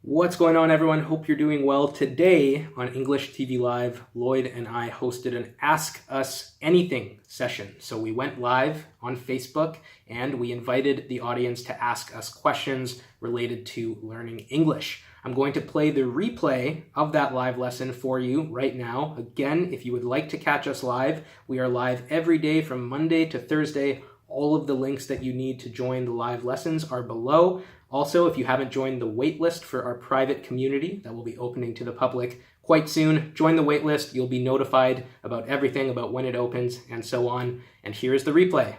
What's going on, everyone? Hope you're doing well. Today on English TV Live, Lloyd and I hosted an Ask Us Anything session. So we went live on Facebook and we invited the audience to ask us questions related to learning English. I'm going to play the replay of that live lesson for you right now. Again, if you would like to catch us live, we are live every day from Monday to Thursday. All of the links that you need to join the live lessons are below. Also, if you haven't joined the waitlist for our private community that will be opening to the public quite soon, join the waitlist. You'll be notified about everything, about when it opens, and so on. And here's the replay.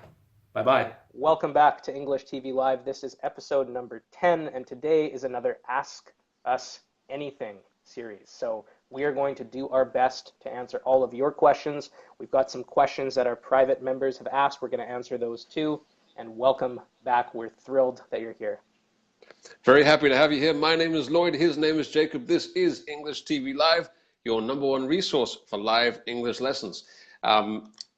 Bye-bye. Welcome back to English TV Live. This is episode number 10, and today is another Ask Us Anything series. So we are going to do our best to answer all of your questions. We've got some questions that our private members have asked. We're going to answer those too. And welcome back. We're thrilled that you're here. Very happy to have you here. My name is Lloyd. His name is Jacob. This is English TV Live, your #1 resource for live English lessons.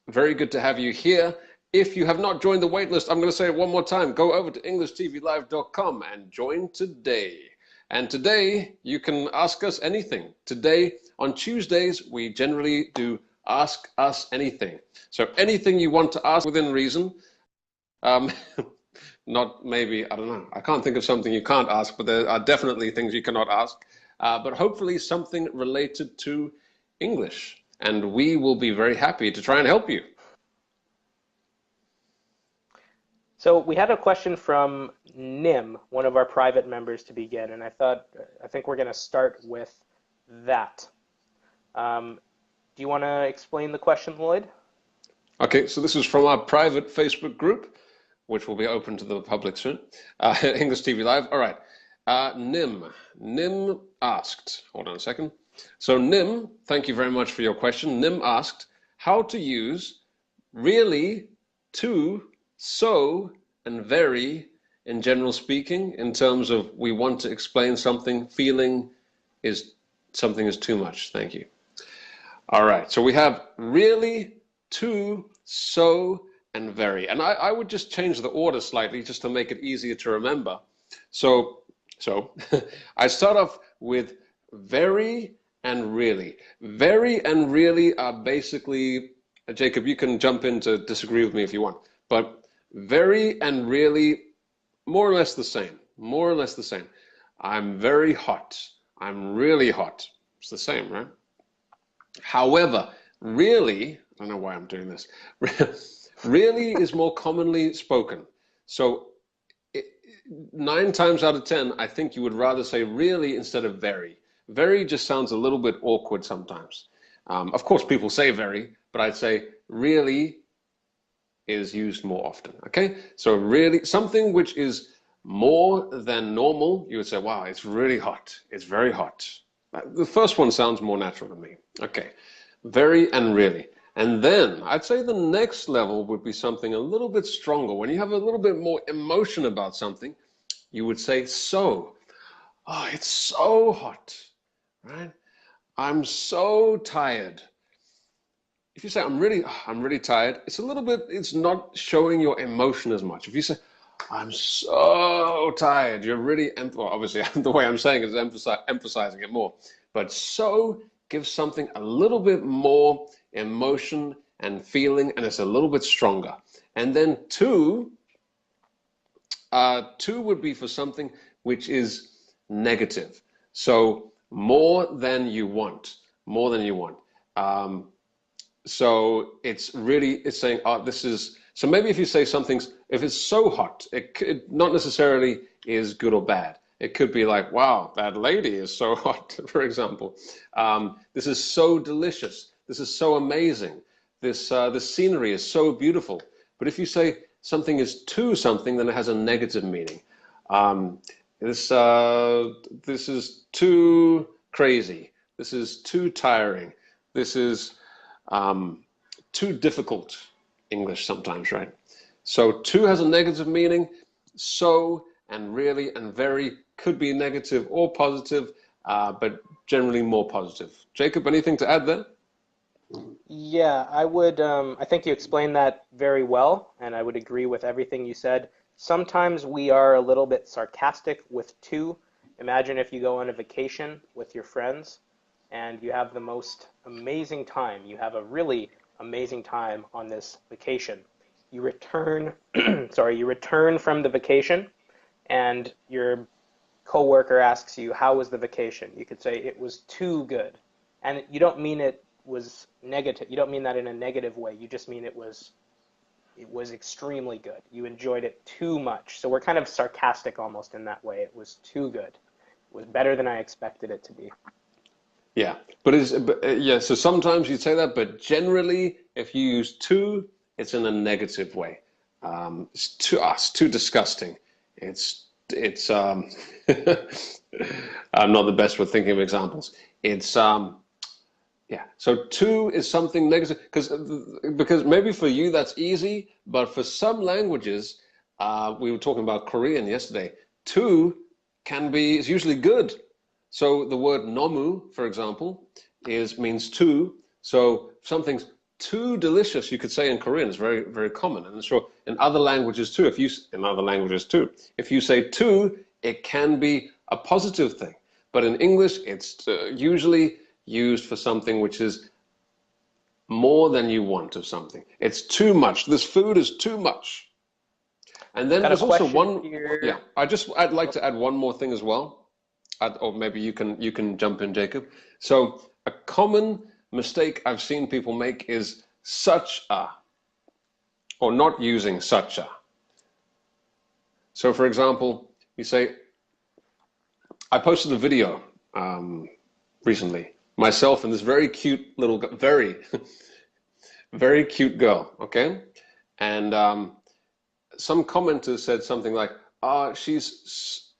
Very good to have you here. If you have not joined the waitlist, I'm going to say it one more time. Go over to EnglishTVLive.com and join today. And today, you can ask us anything. Today, on Tuesdays, we generally do Ask Us Anything. So anything you want to ask within reason. Not maybe, I don't know. I can't think of something you can't ask, but there are definitely things you cannot ask. But hopefully something related to English. And we will be very happy to try and help you. So we had a question from Nim, one of our private members, to begin, and I think we're going to start with that. Do you want to explain the question, Lloyd? Okay, so this is from our private Facebook group, which will be open to the public soon. English TV Live. All right. Nim asked, hold on a second. So Nim, thank you very much for your question. Nim asked how to use really, to, so, and very in general speaking, in terms of we want to explain something, feeling something is too much. Thank you. All right. So we have really, to, so, and very. And I would just change the order slightly just to make it easier to remember. So I start off with very and really. Very and really are basically, Jacob, you can jump in to disagree with me if you want, but very and really, more or less the same, more or less the same. I'm very hot. I'm really hot. It's the same, right? However, really, I don't know why I'm doing this. Really is more commonly spoken. So 9 times out of 10, I think you would rather say really instead of very. Very just sounds a little bit awkward sometimes. Of course, people say very, but I'd say really is used more often, okay? So really, something which is more than normal, you would say, wow, it's really hot. It's very hot. The first one sounds more natural to me. Okay, very and really. And then I'd say the next level would be something a little bit stronger. When you have a little bit more emotion about something, you would say so. Oh, it's so hot, right? I'm so tired. If you say I'm really tired, it's a little bit, it's not showing your emotion as much. If you say I'm so tired, you're really, well, obviously the way I'm saying it is emphasizing it more. But so gives something a little bit more emotion and feeling, and it's a little bit stronger. And then to would be for something which is negative. So more than you want, more than you want. So it's saying, oh, this is, so maybe if you say something's, if it's so hot, it not necessarily is good or bad. It could be like, wow, that lady is so hot, for example. This is so delicious. This is so amazing. This scenery is so beautiful. But if you say something is too something, then it has a negative meaning. This is too crazy. This is too tiring. This is too difficult. English sometimes, right? So too has a negative meaning. So and really and very could be negative or positive, but generally more positive. Jacob, anything to add there? Yeah, I would. I think you explained that very well, and I would agree with everything you said. Sometimes we are a little bit sarcastic with to, Imagine if you go on a vacation with your friends and you have the most amazing time. You have a really amazing time on this vacation. You return, you return from the vacation and your coworker asks you, "How was the vacation?" You could say, "It was too good." And you don't mean it was negative. You don't mean that in a negative way. You just mean it was extremely good. You enjoyed it too much. So we're kind of sarcastic almost in that way. It was too good. It was better than I expected it to be. Yeah, yeah. So sometimes you say that, but generally, if you use too, it's in a negative way. It's too disgusting. It's I'm not the best with thinking of examples. It's Yeah. So too is something negative because maybe for you that's easy, but for some languages, we were talking about Korean yesterday. Too is usually good. So the word nomu, for example, means too. So something's too delicious, you could say in Korean, is very, very common. And sure, in other languages too, if you say too, it can be a positive thing. But in English, it's usually used for something which is more than you want of something. It's too much. This food is too much. And then Got a there's also question here. yeah, I'd like to add one more thing as well. Or maybe you can jump in, Jacob. So a common mistake I've seen people make is such a, or not using such a. So for example, you say, I posted a video recently, myself and this very cute little, very, very cute girl, okay? And some commenter said something like, she's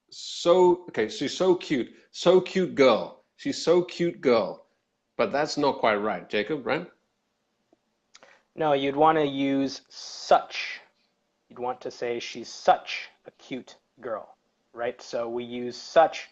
so cute girl. She's so cute girl. But that's not quite right, Jacob, right? No, you'd want to use such. You'd want to say she's such a cute girl, right? So we use such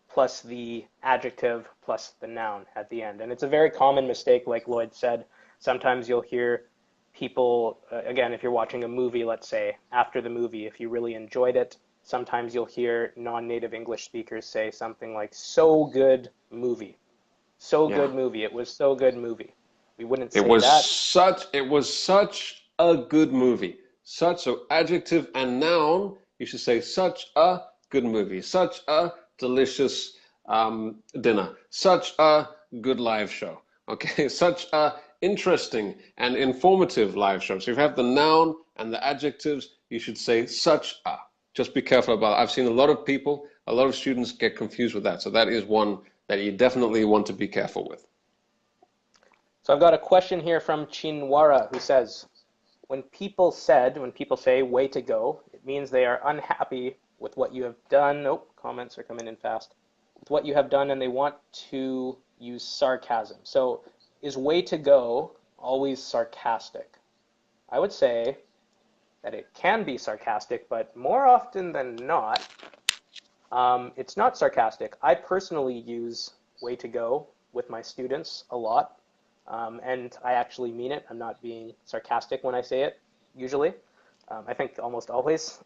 plus the adjective plus the noun at the end. And it's a very common mistake, like Lloyd said. Sometimes you'll hear people, again, if you're watching a movie, let's say, after the movie, if you really enjoyed it, sometimes you'll hear non-native English speakers say something like, "So good movie." So good movie. It was so good movie. We wouldn't say that. It was such a good movie. So adjective and noun, you should say such a good movie, such a delicious dinner, such a good live show. Okay, such a interesting and informative live show. So if you have the noun and the adjectives, you should say such a. Just be careful about it. I've seen a lot of students get confused with that. So that is one that you definitely want to be careful with. So I've got a question here from Chinwara who says, when people say way to go, it means they are unhappy with what you have done. Oh, comments are coming in fast. With what you have done and they want to use sarcasm. So is way to go always sarcastic? I would say that it can be sarcastic, but more often than not, it's not sarcastic. I personally use way to go with my students a lot, and I actually mean it. I'm not being sarcastic when I say it, usually. I think almost always.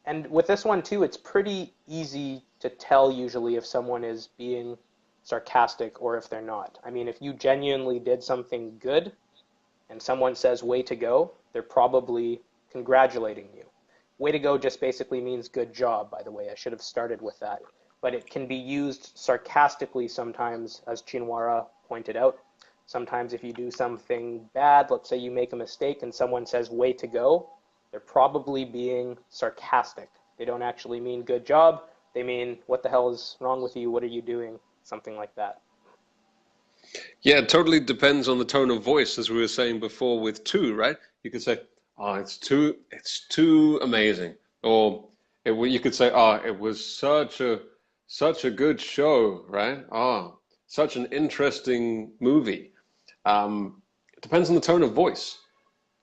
And with this one too, it's pretty easy to tell usually if someone is being sarcastic or if they're not. I mean, if you genuinely did something good and someone says way to go, they're probably congratulating you. Way to go just basically means good job, by the way. I should have started with that. But it can be used sarcastically sometimes, as Chinwara pointed out. Sometimes if you do something bad, let's say you make a mistake and someone says way to go, they're probably being sarcastic. They don't actually mean good job. They mean, what the hell is wrong with you? What are you doing? Something like that. Yeah, it totally depends on the tone of voice, as we were saying before with too, right? You could say, oh, it's too amazing. Or you could say, oh, it was such a good show, right? Oh, such an interesting movie. It depends on the tone of voice.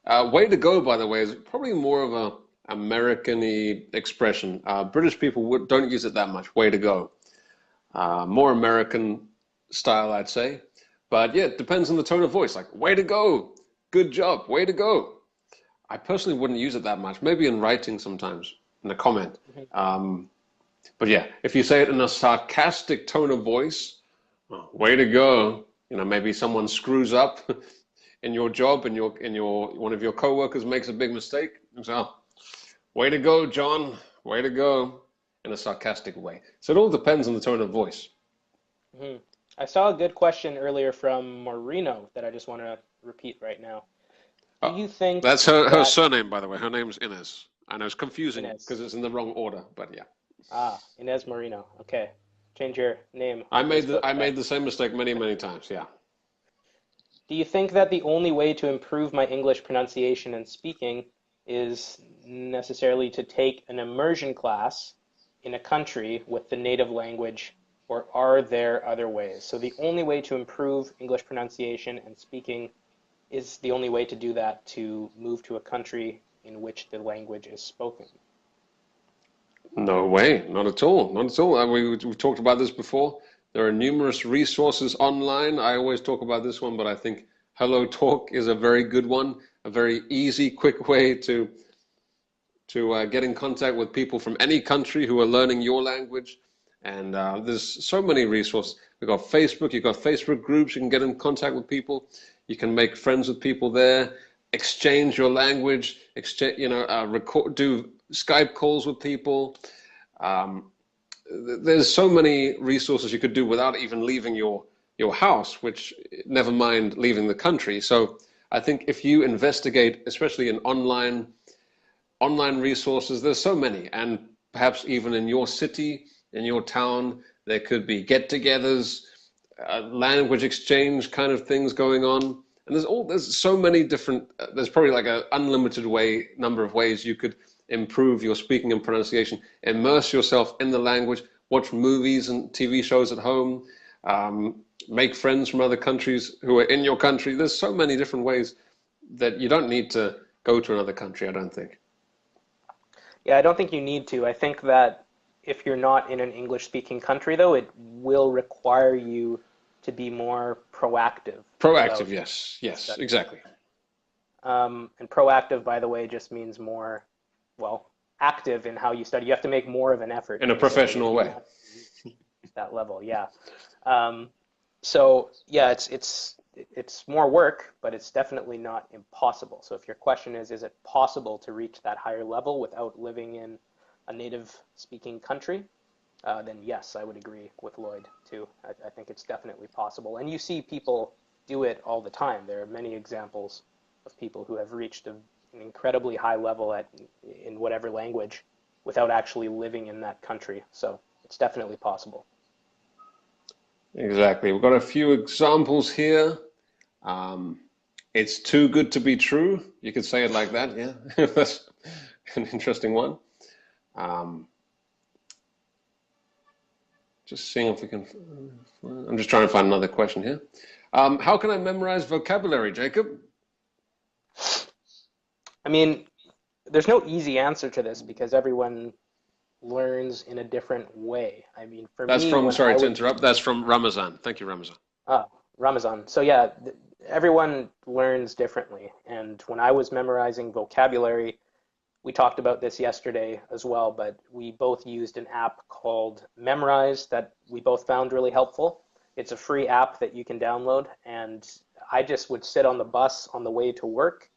Way to go, by the way, is probably more of a American-y expression. British people don't use it that much, way to go. More American style, I'd say. But yeah, it depends on the tone of voice, like way to go, good job, way to go. I personally wouldn't use it that much, maybe in writing sometimes. in a comment. Mhm. But yeah, if you say it in a sarcastic tone of voice, oh, way to go. You know, maybe someone screws up in your job, and your one of your coworkers makes a big mistake. And so, oh, way to go, John. Way to go, in a sarcastic way. So it all depends on the tone of voice. Mhm. I saw a good question earlier from Marino that I just want to repeat right now. Do Oh, you think that's her that surname, by the way. Her name's Ines. I know it's confusing because Inez, it's in the wrong order, but yeah. Inez Marino. Okay. Change your name I on made Facebook then. the same mistake many, many times. Yeah. Do you think that the only way to improve my English pronunciation and speaking is necessarily to take an immersion class in a country with the native language, or are there other ways? So the only way to improve English pronunciation and speaking is the only way to do that to move to a country in which the language is spoken. No way, not at all, not at all. We talked about this before. There are numerous resources online. I always talk about this one, but I think Hello Talk is a very good one, a very easy, quick way to get in contact with people from any country who are learning your language. And there's so many resources. We've got Facebook, you've got Facebook groups, you can get in contact with people, you can make friends with people there, exchange your language, exchange, record, do Skype calls with people. Um, there's so many resources you could do without even leaving your house, which never mind leaving the country. So I think if you investigate, especially in online resources, there's so many, and perhaps even in your city, in your town, there could be get-togethers, language exchange kind of things going on. And there's so many different, there's probably like an unlimited number of ways you could improve your speaking and pronunciation, immerse yourself in the language, watch movies and TV shows at home, make friends from other countries who are in your country. There's so many different ways that you don't need to go to another country, I don't think. Yeah, I don't think you need to. I think that if you're not in an English-speaking country, though, it will require you to be more proactive Proactive, about yes, yes, studying. exactly. And proactive, by the way, just means more, well, active in how you study. You have to make more of an effort, In a basically, if professional you way. want that level. Yeah. Um, so yeah, it's more work, but it's definitely not impossible. So if your question is it possible to reach that higher level without living in a native speaking country? Then yes, I would agree with Lloyd too. I think it's definitely possible. And you see people do it all the time. There are many examples of people who have reached an incredibly high level in whatever language without actually living in that country. So it's definitely possible. Exactly. We've got a few examples here. Um, it's too good to be true. You could say it like that, yeah. That's an interesting one. Um, just seeing if we can. I'm just trying to find another question here. How can I memorize vocabulary, Jacob? I mean, there's no easy answer to this because everyone learns in a different way. I mean, for That's me, from, when sorry I to was interrupt, that's from Ramazan. Thank you, Ramazan. Ah, Ramazan. So yeah, everyone learns differently. And when I was memorizing vocabulary, we talked about this yesterday as well, but we both used an app called Memrise that we both found really helpful. It's a free app that you can download, and I just would sit on the bus on the way to work,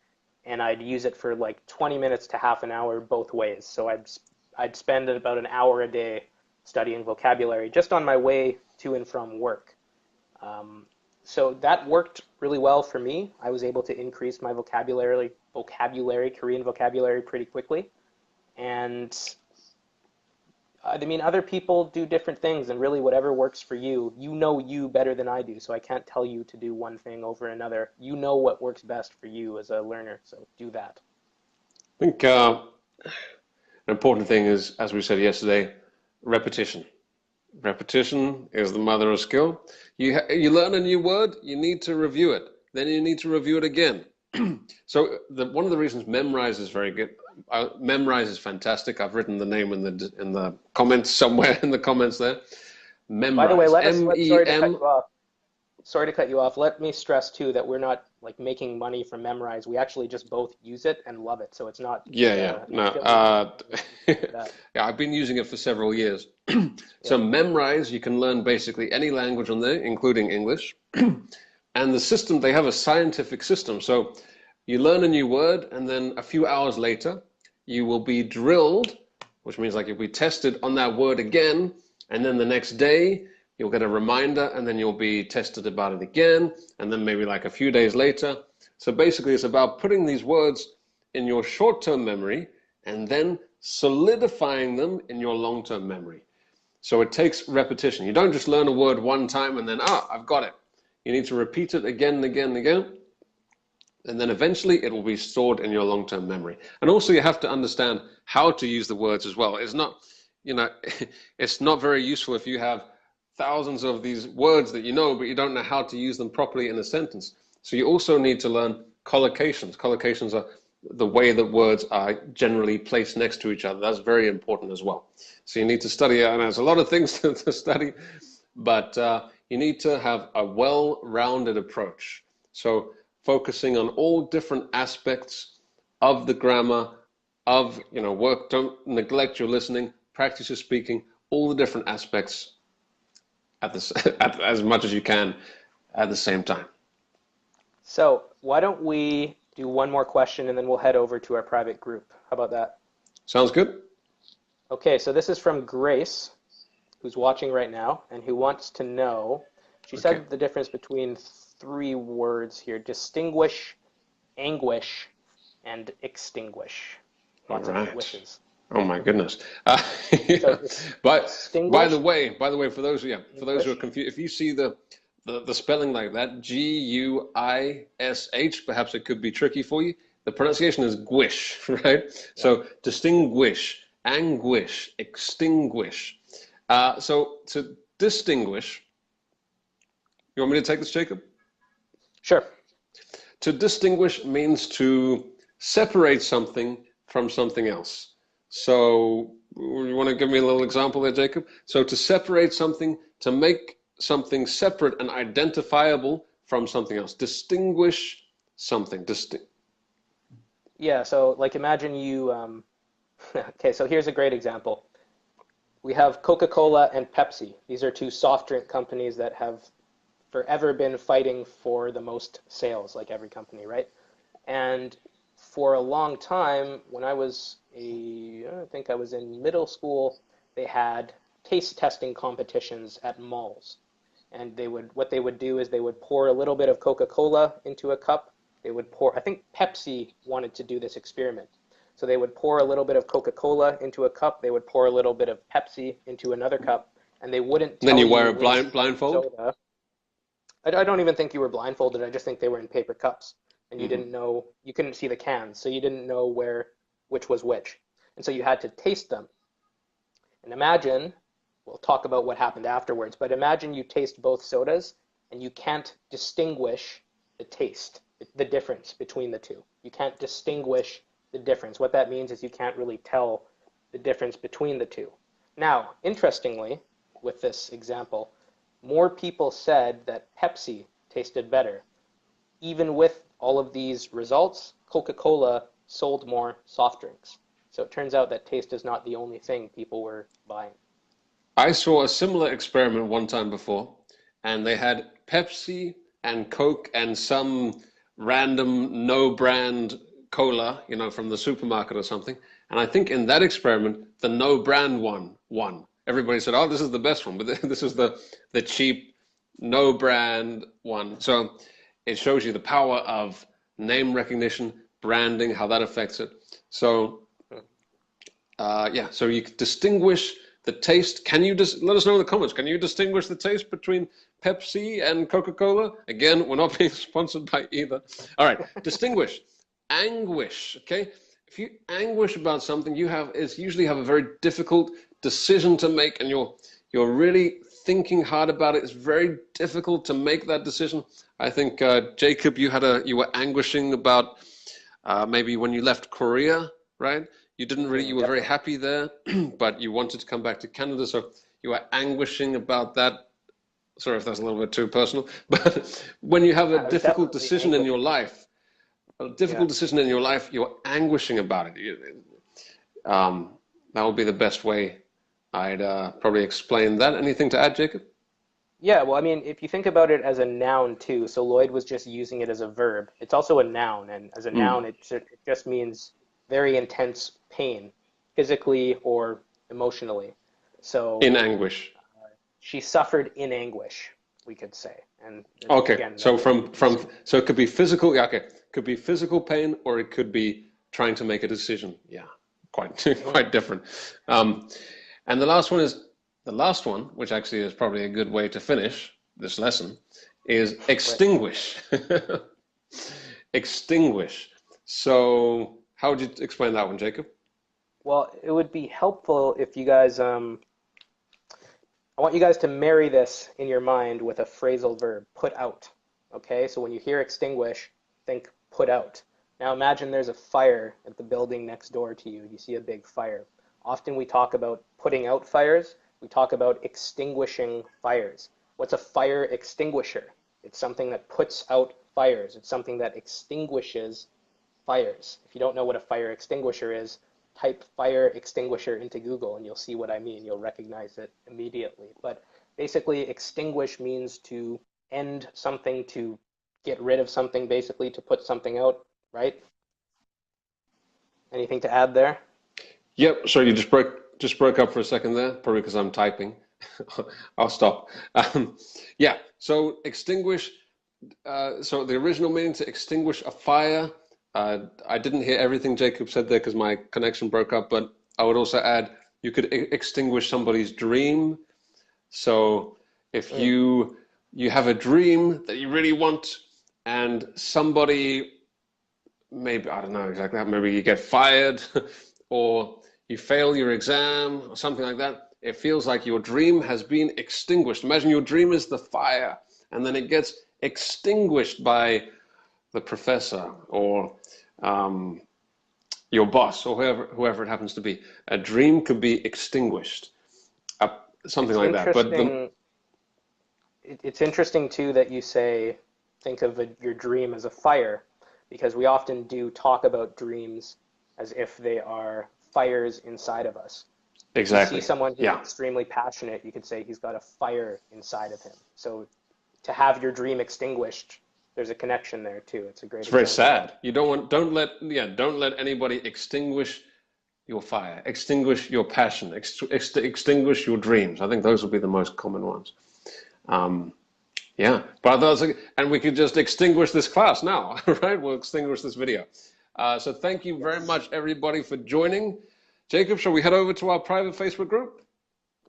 and I'd use it for like 20 minutes to half an hour both ways. So I'd spend about an hour a day studying vocabulary just on my way to and from work. Um, so that worked really well for me. I was able to increase my Korean vocabulary pretty quickly. And I mean, other people do different things, and really whatever works for you, you know you better than I do. So I can't tell you to do one thing over another. You know what works best for you as a learner, so do that. I think an important thing is, as we said yesterday, repetition. Repetition is the mother of skill. You learn a new word, you need to review it. Then you need to review it again. So one of the reasons Memrise is very good. Memrise is fantastic. I've written the name in the comments somewhere in the comments there. By the way, Memrise. sorry to cut MEM. you off. Sorry to cut you off. Let me stress too that we're not like making money from Memrise. We actually just both use it and love it. So it's not Yeah, no. affiliate or anything like that. Yeah, I've been using it for several years. Yeah. So Memrise, you can learn basically any language on there, including English. And the system, they have a scientific system. So you learn a new word, and then a few hours later, you will be drilled, which means like you'll be tested on that word again. And then the next day, you'll get a reminder, and then you'll be tested about it again. And then maybe like a few days later. So basically, it's about putting these words in your short-term memory and then solidifying them in your long-term memory. So it takes repetition. You don't just learn a word one time and then, I've got it. You need to repeat it again and again and again. And then eventually it will be stored in your long-term memory. And also you have to understand how to use the words as well. It's not, it's not very useful if you have thousands of these words that you know, but you don't know how to use them properly in a sentence. So you also need to learn collocations. Collocations are the way that words are generally placed next to each other. That's very important as well. So you need to study, and there's a lot of things to study, but you need to have a well-rounded approach. So focusing on all different aspects of the grammar, of work. Don't neglect your listening, practice your speaking, all the different aspects at this as much as you can at the same time. So why don't we do one more question and then we'll head over to our private group. How about that? Sounds good. Okay, so this is from Grace, who's watching right now and who wants to know, she said the difference between 3 words here: distinguish, anguish, and extinguish. Lots of wishes. Oh my goodness. So by the way, for those who are confused, if you see the spelling like that, Guish, perhaps it could be tricky for you. The pronunciation is guish, right? Yeah. So distinguish, anguish, extinguish. So to distinguish, you want me to take this, Jacob? Sure. To distinguish means to separate something from something else. So you want to give me a little example there, Jacob? So to separate something, to make something separate and identifiable from something else. Distinguish something. Yeah, so like imagine you, okay, so here's a great example. We have Coca-Cola and Pepsi. These are 2 soft drink companies that have forever been fighting for the most sales, like every company, right? And for a long time, when I think I was in middle school, they had taste testing competitions at malls. And what they would do is they would pour a little bit of Coca-Cola into a cup. I think Pepsi wanted to do this experiment. So they would pour a little bit of Coca-Cola into a cup, they would pour a little bit of Pepsi into another cup, and they wouldn't tell you. Then you wear a blindfold? Soda. I don't even think you were blindfolded. I just think they were in paper cups, and you didn't know, you couldn't see the cans, so you didn't know which was which. And so you had to taste them. And imagine, we'll talk about what happened afterwards, but imagine you taste both sodas and you can't distinguish the taste, the difference between the 2. You can't distinguish the difference. What that means is you can't really tell the difference between the 2. Now, interestingly, with this example, more people said that Pepsi tasted better. Even with all of these results, Coca-Cola sold more soft drinks. So it turns out that taste is not the only thing people were buying. I saw a similar experiment one time before, and they had Pepsi and Coke and some random no-brand cola, from the supermarket or something. And I think in that experiment, the no-brand one won. Everybody said, "Oh, this is the best one," but this is the cheap, no-brand one. So it shows you the power of name recognition, branding, how that affects it. So so you distinguish the taste. Can you just let us know in the comments? Can you distinguish the taste between Pepsi and Coca-Cola? Again, we're not being sponsored by either. All right, distinguish, anguish. Okay, if you anguish about something, you usually have a very difficult decision to make, and you're really thinking hard about it. It's very difficult to make that decision. I think Jacob, you were anguishing about maybe when you left Korea, right? You were very happy there, but you wanted to come back to Canada, so you were anguishing about that sorry if that's a little bit too personal, but when you have a It was difficult definitely decision in your anguishing. life, Yeah. you're anguishing about it. That would be the best way I'd probably explain that. Anything to add, Jacob? Yeah, well, I mean, if you think about it as a noun too, so Lloyd was just using it as a verb. It's also a noun, and as a Mm. noun, it just means very intense pain, physically or emotionally. So In anguish. she suffered in anguish, we could say. And Okay, again, so that's what we use. so it could be physical. Yeah, okay, could be physical pain, or it could be trying to make a decision. Yeah, quite Mhm. quite different. Um, and the last one is the last one, which actually is probably a good way to finish this lesson, is Right. extinguish. Extinguish. So how would you explain that one, Jacob? Well, it would be helpful if you guys, I want you guys to marry this in your mind with a phrasal verb, put out. Okay, so when you hear extinguish, think put out. Now imagine there's a fire at the building next door to you. You see a big fire. Often we talk about putting out fires. We talk about extinguishing fires. What's a fire extinguisher? It's something that puts out fires. It's something that extinguishes fires. If you don't know what a fire extinguisher is, type fire extinguisher into Google and you'll see what I mean. You'll recognize it immediately. But basically, extinguish means to end something, to get rid of something, basically, to put something out, right? Anything to add there? Yep. Sorry, you just broke up for a second there, probably because I'm typing. I'll stop. Yeah. So extinguish. So the original meaning to extinguish a fire. I didn't hear everything Jacob said there because my connection broke up, but I would also add you could extinguish somebody's dream. So if Mm. you have a dream that you really want, and somebody maybe I don't know exactly how, maybe you get fired or you fail your exam or something like that. It feels like your dream has been extinguished. Imagine your dream is the fire, and then it gets extinguished by the professor or um, your boss or whoever it happens to be. A dream could be extinguished, uh, something It's like that. But the interesting. It's interesting too that you say think of your dream as a fire, because we often do talk about dreams as if they are fires inside of us. If you see exactly, someone who's yeah, extremely passionate, you could say he's got a fire inside of him. So to have your dream extinguished, there's a connection there too. It's a great it's very example. sad. You don't let anybody extinguish your fire, extinguish your passion, extinguish your dreams. I think those will be the most common ones. Um, yeah, but those, and we could just extinguish this class now, right? We'll extinguish this video. So thank you very Yes. much, everybody, for joining. Jacob, shall we head over to our private Facebook group?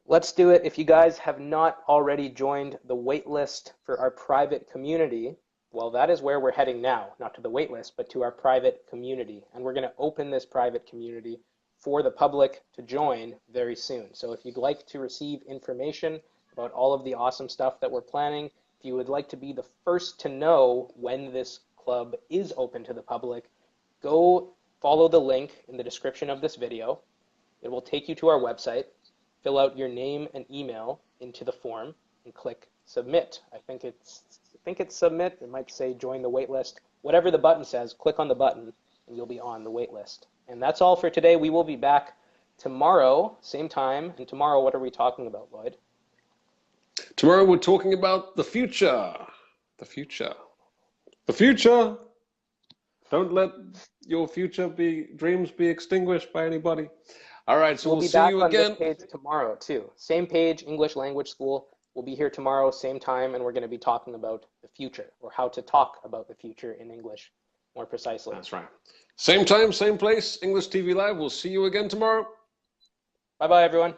Let's do it. If you guys have not already joined the waitlist for our private community, well, that is where we're heading now, not to the waitlist, but to our private community. And we're going to open this private community for the public to join very soon. So if you'd like to receive information about all of the awesome stuff that we're planning, if you would like to be the first to know when this club is open to the public, go follow the link in the description of this video. It will take you to our website. Fill out your name and email into the form and click submit. I think it's submit. It might say join the waitlist. Whatever the button says, click on the button and you'll be on the waitlist. And that's all for today. We will be back tomorrow, same time. And tomorrow, what are we talking about, Lloyd? Tomorrow we're talking about the future. The future. The future. Don't let your future dreams be extinguished by anybody. All right, so We'll we'll be see back you on this again. page tomorrow, too. Same page, English Language School. We'll be here tomorrow, same time, and we're going to be talking about the future, or how to talk about the future in English more precisely. That's right. Same time, same place, English TV Live. We'll see you again tomorrow. Bye bye, everyone.